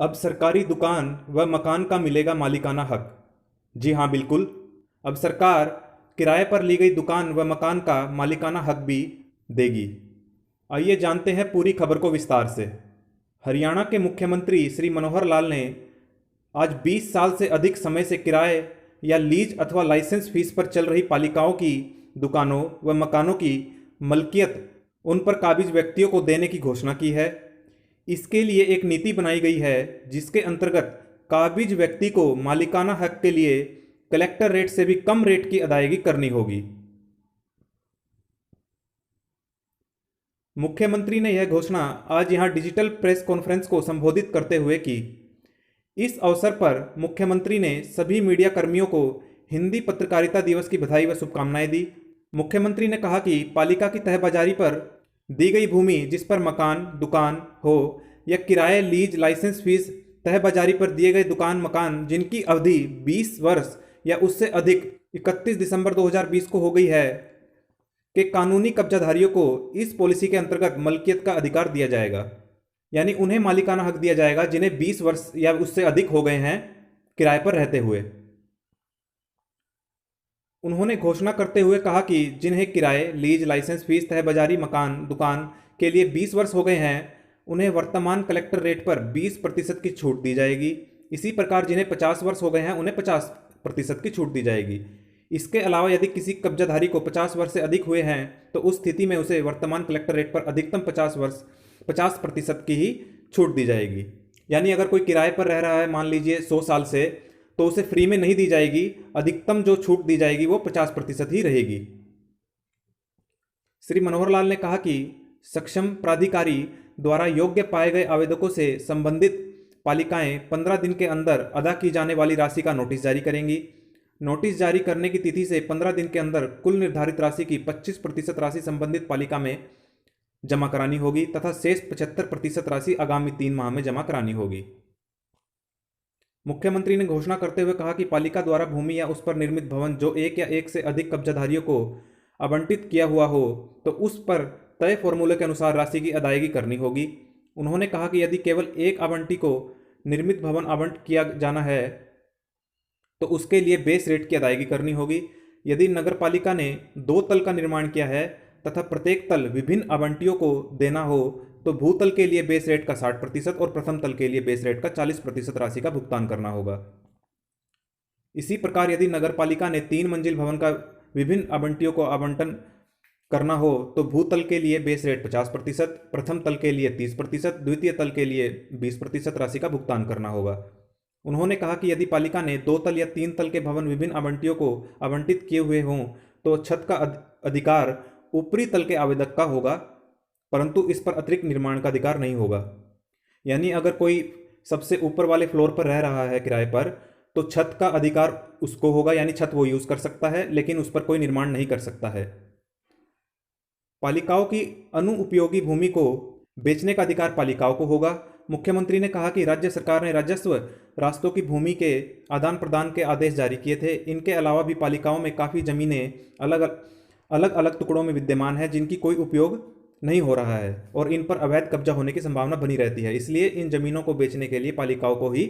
अब सरकारी दुकान व मकान का मिलेगा मालिकाना हक। जी हाँ, बिल्कुल। अब सरकार किराए पर ली गई दुकान व मकान का मालिकाना हक भी देगी। आइए जानते हैं पूरी खबर को विस्तार से। हरियाणा के मुख्यमंत्री श्री मनोहर लाल ने आज 20 साल से अधिक समय से किराए या लीज अथवा लाइसेंस फीस पर चल रही पालिकाओं की दुकानों व मकानों की मलकियत उन पर काबिज व्यक्तियों को देने की घोषणा की है। इसके लिए एक नीति बनाई गई है जिसके अंतर्गत काबिज व्यक्ति को मालिकाना हक के लिए कलेक्टर रेट से भी कम रेट की अदायगी करनी होगी। मुख्यमंत्री ने यह घोषणा आज यहां डिजिटल प्रेस कॉन्फ्रेंस को संबोधित करते हुए की। इस अवसर पर मुख्यमंत्री ने सभी मीडिया कर्मियों को हिंदी पत्रकारिता दिवस की बधाई व शुभकामनाएं दी। मुख्यमंत्री ने कहा कि पालिका की तहबाजारी पर दी गई भूमि जिस पर मकान दुकान हो या किराए लीज लाइसेंस फीस तहबाजारी पर दिए गए दुकान मकान जिनकी अवधि 20 वर्ष या उससे अधिक 31 दिसंबर 2020 को हो गई है के कानूनी कब्जाधारियों को इस पॉलिसी के अंतर्गत मलकियत का अधिकार दिया जाएगा। यानी उन्हें मालिकाना हक दिया जाएगा जिन्हें 20 वर्ष या उससे अधिक हो गए हैं किराए पर रहते हुए। उन्होंने घोषणा करते हुए कहा कि जिन्हें किराए लीज लाइसेंस फीस तहबाजारी मकान दुकान के लिए 20 वर्ष हो गए हैं उन्हें वर्तमान कलेक्टर रेट पर 20% की छूट दी जाएगी। इसी प्रकार जिन्हें 50 वर्ष हो गए हैं उन्हें 50% की छूट दी जाएगी। इसके अलावा यदि किसी कब्जाधारी को 50 वर्ष से अधिक हुए हैं तो उस स्थिति में उसे वर्तमान कलेक्टर रेट पर अधिकतम 50% की ही छूट दी जाएगी। यानी अगर कोई किराए पर रह रहा है मान लीजिए 100 साल से, तो उसे फ्री में नहीं दी जाएगी, अधिकतम जो छूट दी जाएगी वो 50% ही रहेगी। श्री मनोहर लाल ने कहा कि सक्षम प्राधिकारी द्वारा योग्य पाए गए आवेदकों से संबंधित पालिकाएं 15 दिन के अंदर अदा की जाने वाली राशि का नोटिस जारी करेंगी। नोटिस जारी करने की तिथि से 15 दिन के अंदर कुल निर्धारित राशि की 25% राशि संबंधित पालिका में जमा करानी होगी तथा शेष 75% राशि आगामी 3 माह में जमा करानी होगी। मुख्यमंत्री ने घोषणा करते हुए कहा कि पालिका द्वारा भूमि या उस पर निर्मित भवन जो एक या एक से अधिक कब्जाधारियों को आवंटित किया हुआ हो तो उस पर तय फॉर्मूले के अनुसार राशि की अदायगी करनी होगी। उन्होंने कहा कि यदि केवल एक आवंटी को निर्मित भवन आवंट किया जाना है तो उसके लिए बेस रेट की अदायगी करनी होगी। यदि नगर पालिका ने 2 तल का निर्माण किया है तथा प्रत्येक तल विभिन्न आवंटियों को देना हो तो भूतल के लिए बेस रेट का 60% और प्रथम तल के लिए बेस रेट का 40% राशि का भुगतान करना होगा। इसी प्रकार यदि नगर पालिका ने 3 मंजिल भवन का विभिन्न आवंटियों को आवंटन करना हो तो भूतल के लिए बेस रेट 50%, प्रथम तल के लिए 30%, द्वितीय तल के लिए 20% राशि का भुगतान करना होगा। उन्होंने कहा कि यदि पालिका ने 2 तल या 3 तल के भवन विभिन्न आवंटियों को आवंटित किए हुए हों तो छत का अधिकार ऊपरी तल के आवेदक का होगा, परंतु इस पर अतिरिक्त निर्माण का अधिकार नहीं होगा। यानी अगर कोई सबसे ऊपर वाले फ्लोर पर रह रहा है किराए पर तो छत का अधिकार उसको होगा, यानी छत वो यूज कर सकता है लेकिन उस पर कोई निर्माण नहीं कर सकता है। पालिकाओं की अनुउपयोगी भूमि को बेचने का अधिकार पालिकाओं को होगा। मुख्यमंत्री ने कहा कि राज्य सरकार ने राजस्व रास्तों की भूमि के आदान प्रदान के आदेश जारी किए थे। इनके अलावा भी पालिकाओं में काफ़ी ज़मीनें अलग अलग टुकड़ों में विद्यमान है जिनकी कोई उपयोग नहीं हो रहा है और इन पर अवैध कब्जा होने की संभावना बनी रहती है। इसलिए इन जमीनों को बेचने के लिए पालिकाओं को ही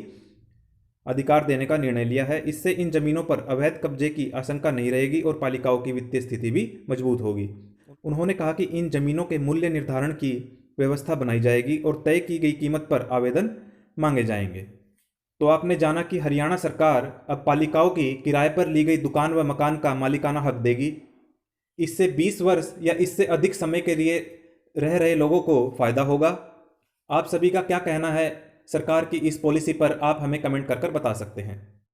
अधिकार देने का निर्णय लिया है। इससे इन जमीनों पर अवैध कब्जे की आशंका नहीं रहेगी और पालिकाओं की वित्तीय स्थिति भी मजबूत होगी। उन्होंने कहा कि इन जमीनों के मूल्य निर्धारण की व्यवस्था बनाई जाएगी और तय की गई कीमत पर आवेदन मांगे जाएंगे। तो आपने जाना कि हरियाणा सरकार अब पालिकाओं की किराए पर ली गई दुकान व मकान का मालिकाना हक देगी। इससे 20 वर्ष या इससे अधिक समय के लिए रह रहे लोगों को फायदा होगा। आप सभी का क्या कहना है सरकार की इस पॉलिसी पर, आप हमें कमेंट कर बता सकते हैं।